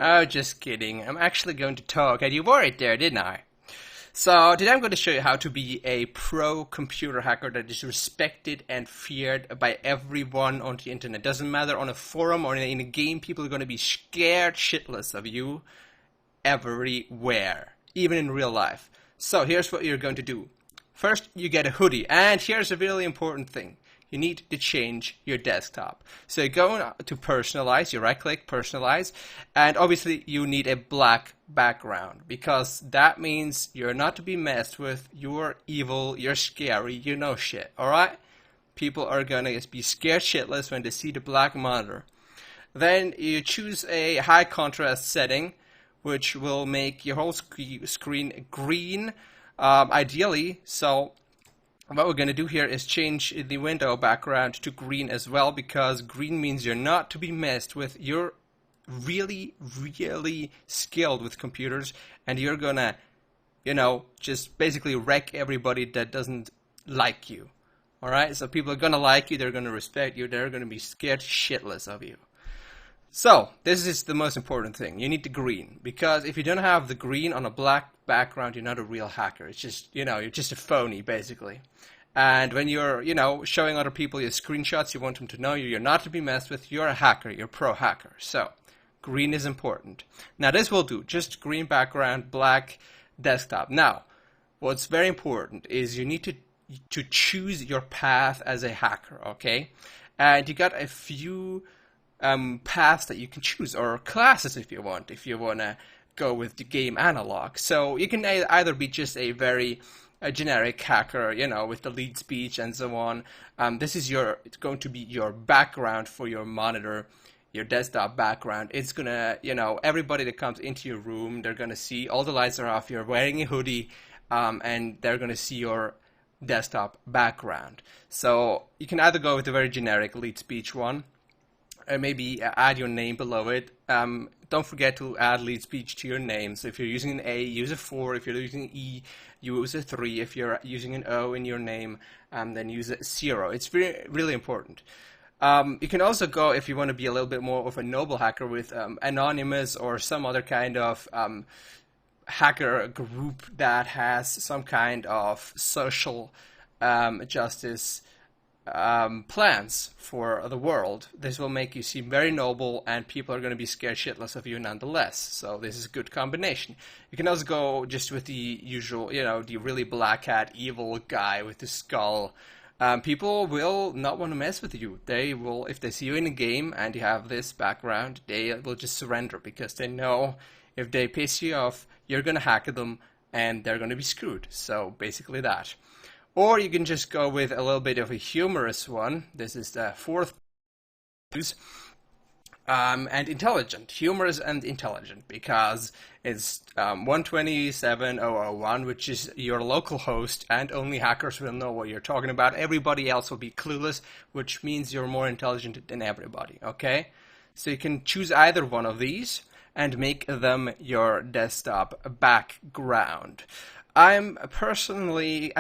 Oh, just kidding. I'm actually going to talk, and you worried there, didn't I? So, today I'm going to show you how to be a pro computer hacker that is respected and feared by everyone on the internet. Doesn't matter on a forum or in a game, people are going to be scared shitless of you everywhere, even in real life. So, here's what you're going to do. First, you get a hoodie, and here's a really important thing. You need to change your desktop. So you go to personalize, you right click, personalize, and obviously you need a black background because that means you're not to be messed with, you're evil, you're scary, you know shit, alright? People are gonna be scared shitless when they see the black monitor. Then you choose a high contrast setting, which will make your whole screen green, ideally, so what we're going to do here is change the window background to green as well, because green means you're not to be messed with. You're really, really skilled with computers, and you're going to, just basically wreck everybody that doesn't like you. Alright, so people are going to like you, they're going to respect you, they're going to be scared shitless of you. So, this is the most important thing. You need the green, because if you don't have the green on a black background, you're not a real hacker. It's just, you're just a phony, basically. And when you're, showing other people your screenshots, you want them to know you're not to be messed with. You're a hacker. You're a pro hacker. So, green is important. Now, this will do. Just green background, black desktop. Now, what's very important is you need to choose your path as a hacker, okay? And you got a few paths that you can choose, or classes if you want to go with the game analog. So you can either be just a very generic hacker, with the lead speech and so on. This is it's going to be your background for your monitor, your desktop background. It's gonna, everybody that comes into your room, they're gonna see all the lights are off, you're wearing a hoodie, and they're gonna see your desktop background. So you can either go with the very generic lead speech one, maybe add your name below it. Don't forget to add lead speech to your name. So if you're using an A, use a 4. If you're using an E, use a 3. If you're using an O in your name, then use a 0. It's really important. You can also go, if you want to be a little bit more of a noble hacker, with Anonymous or some other kind of hacker group that has some kind of social justice plans for the world. This will make you seem very noble, and people are going to be scared shitless of you nonetheless. So this is a good combination. You can also go just with the usual, the really black hat evil guy with the skull. People will not want to mess with you. They will, if they see you in a game and you have this background, they will just surrender, because they know if they piss you off, you're going to hack them and they're going to be screwed. So basically that. Or you can just go with a little bit of a humorous one. This is the fourth use. And intelligent. Humorous and intelligent, because it's 127.001, which is your local host, and only hackers will know what you're talking about. Everybody else will be clueless, which means you're more intelligent than everybody, okay? So you can choose either one of these and make them your desktop background. I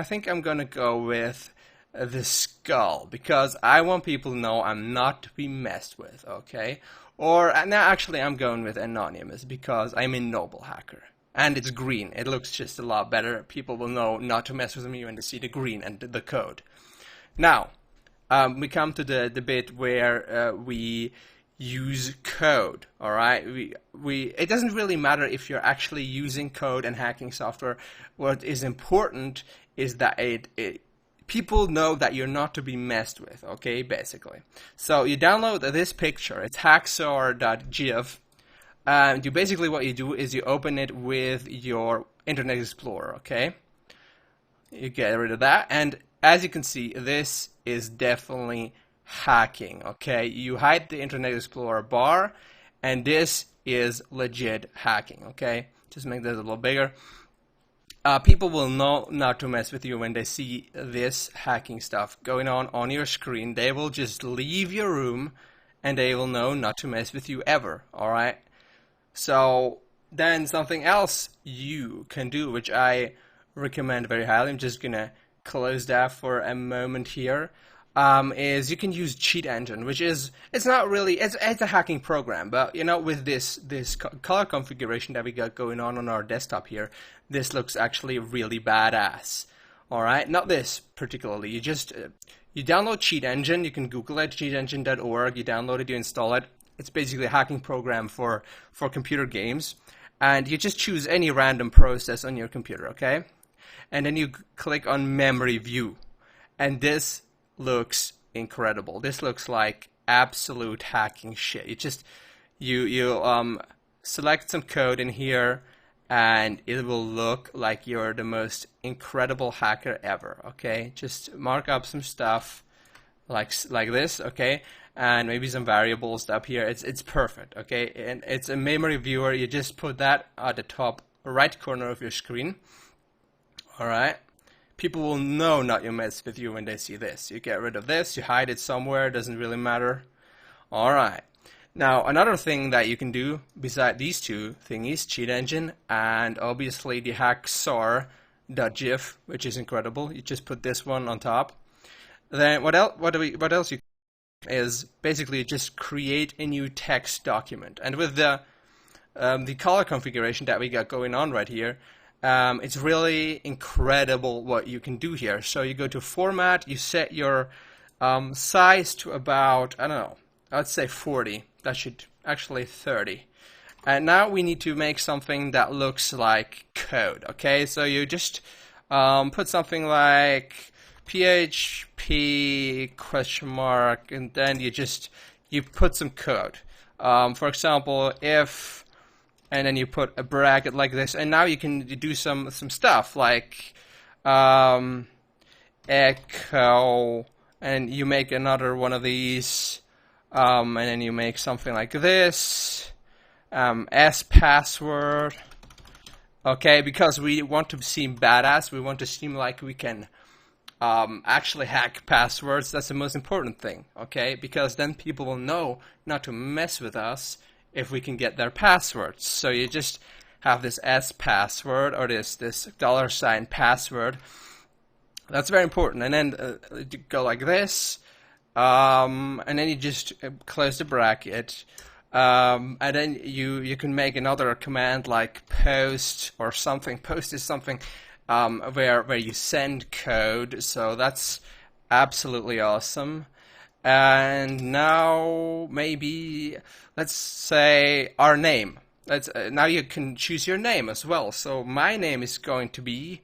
think I'm gonna go with the skull, because I want people to know I'm not to be messed with, okay? Or, now actually I'm going with Anonymous, because I'm a noble hacker. And it's green, it looks just a lot better. People will know not to mess with me when they see the green and the code. Now, we come to the bit where we use code, alright? It doesn't really matter if you're actually using code and hacking software. What is important is that people know that you're not to be messed with, okay, basically. So you download this picture, it's hacksaw.gif, and basically what you do is you open it with your Internet Explorer, okay? You get rid of that, and as you can see, this is definitely hacking, okay? You hide the Internet Explorer bar, and this is legit hacking, okay? Just make this a little bigger. People will know not to mess with you when they see this hacking stuff going on your screen. They will just leave your room, and they will know not to mess with you ever, alright? So then something else you can do, which I recommend very highly. I'm just gonna close that for a moment here. is you can use Cheat Engine, which is it's not really it's a hacking program, but you know, with this color configuration that we got going on our desktop here, this looks actually really badass. All right, not this particularly. You just you download Cheat Engine. You can Google it, cheatengine.org. You download it, you install it. It's basically a hacking program for computer games, and you just choose any random process on your computer, okay? And then you click on Memory View, and this looks incredible. This looks like absolute hacking shit. You select some code in here, and it will look like you're the most incredible hacker ever. Okay, just mark up some stuff like this. Okay, and maybe some variables up here. It's perfect. Okay, and it's a memory viewer. You just put that at the top right corner of your screen. All right. People will know not to mess with you when they see this. You get rid of this, you hide it somewhere, doesn't really matter. Alright. Now, another thing that you can do beside these two thingies, Cheat Engine, and obviously the hacksaw.gif, which is incredible. You just put this one on top. Then what else you can do is basically just create a new text document. And with the color configuration that we got going on right here, it's really incredible what you can do here. So you go to Format, you set your size to about, I don't know, I'd say 40. That should actually 30. And now we need to make something that looks like code. Okay, so you just put something like PHP question mark, and then you put some code. For example, if, and then you put a bracket like this, and now you can do some stuff like echo, and you make another one of these, and then you make something like this, password. Okay, because we want to seem badass, we want to seem like we can actually hack passwords. That's the most important thing. Okay, because then people will know not to mess with us if we can get their passwords. So you just have this S password, or this $ password. That's very important. And then you go like this, and then you just close the bracket, and then you can make another command like post or something. Post is something where you send code. So that's absolutely awesome. And now maybe let's say our name. Now you can choose your name as well. So my name is going to be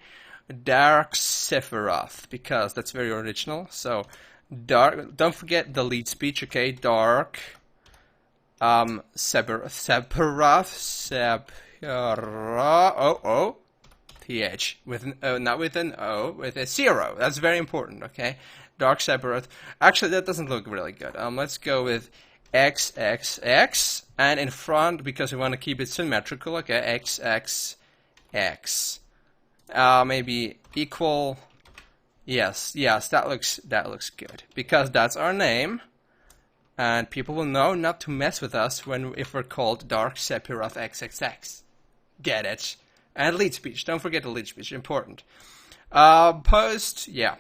Dark Sephiroth, because that's very original. So dark. Don't forget the lead speech. Okay, Dark Sephiroth. TH with not with an O, with a 0. That's very important. Okay. Dark Sephiroth. Actually, that doesn't look really good. Let's go with XXX, and in front, because we want to keep it symmetrical, okay, XXX. Maybe equal. Yes, that looks good, because that's our name, and people will know not to mess with us if we're called Dark Sephiroth XXX. Get it? And lead speech. Don't forget the lead speech. Important. Post. Yeah.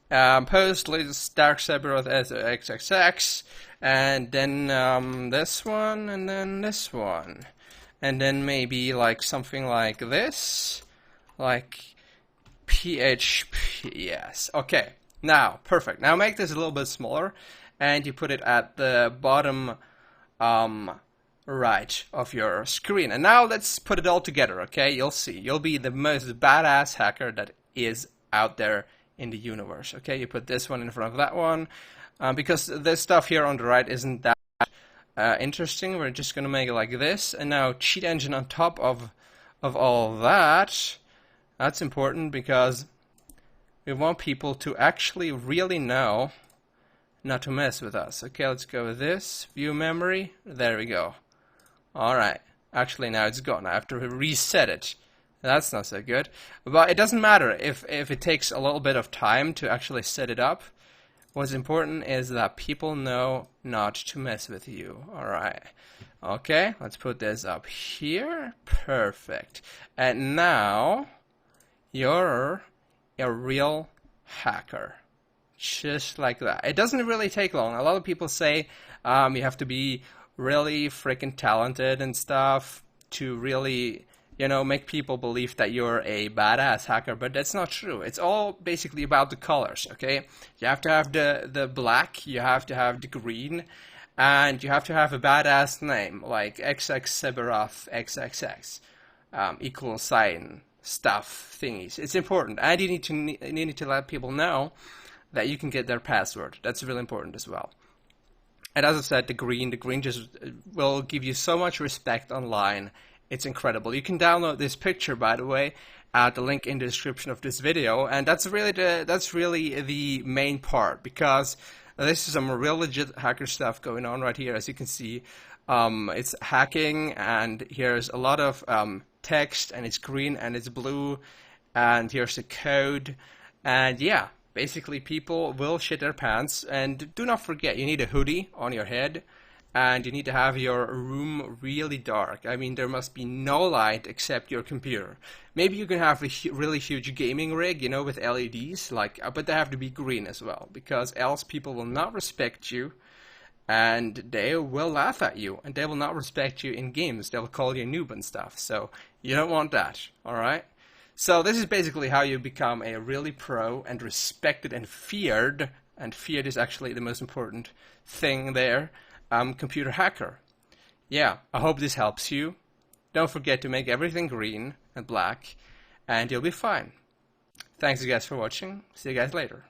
Post latest Dark Sephiroth as XXX, and then this one, and then this one, and then maybe like something like this, like PHP. Yes. Okay. Now, perfect. Now make this a little bit smaller, and you put it at the bottom right of your screen. And now let's put it all together. Okay, you'll see. You'll be the most badass hacker that is out there in the universe. Okay, you put this one in front of that one, because this stuff here on the right isn't that interesting. We're just gonna make it like this, and now Cheat Engine on top of all that. That's important because we want people to actually really know not to mess with us. Okay, let's go with this. View memory. There we go. Alright. Actually, now it's gone. I have to reset it. That's not so good. But it doesn't matter if it takes a little bit of time to actually set it up. What's important is that people know not to mess with you. Alright. Okay, let's put this up here. Perfect. And now, you're a real hacker. Just like that. It doesn't really take long. A lot of people say you have to be really freaking talented and stuff to really, make people believe that you're a badass hacker, but that's not true. It's all basically about the colors, okay? You have to have the black, you have to have the green, and you have to have a badass name, like XX Seberoth XXX, equal sign, stuff, thingies. It's important, and you need to let people know that you can get their password. That's really important as well. And as I said, the green just will give you so much respect online. It's incredible. You can download this picture, by the way, at the link in the description of this video. And that's really the main part, because this is some real legit hacker stuff going on right here. As you can see, it's hacking, and here's a lot of text, and it's green and it's blue, and here's the code, and yeah. Basically, people will shit their pants, and do not forget, you need a hoodie on your head, and you need to have your room really dark. I mean, there must be no light except your computer. Maybe you can have a really huge gaming rig, with LEDs, but they have to be green as well, because else people will not respect you, and they will laugh at you, and they will not respect you in games. They will call you a noob and stuff, so you don't want that, alright? So this is basically how you become a really pro and respected and feared is actually the most important thing there, computer hacker. Yeah, I hope this helps you. Don't forget to make everything green and black, and you'll be fine. Thanks you guys for watching. See you guys later.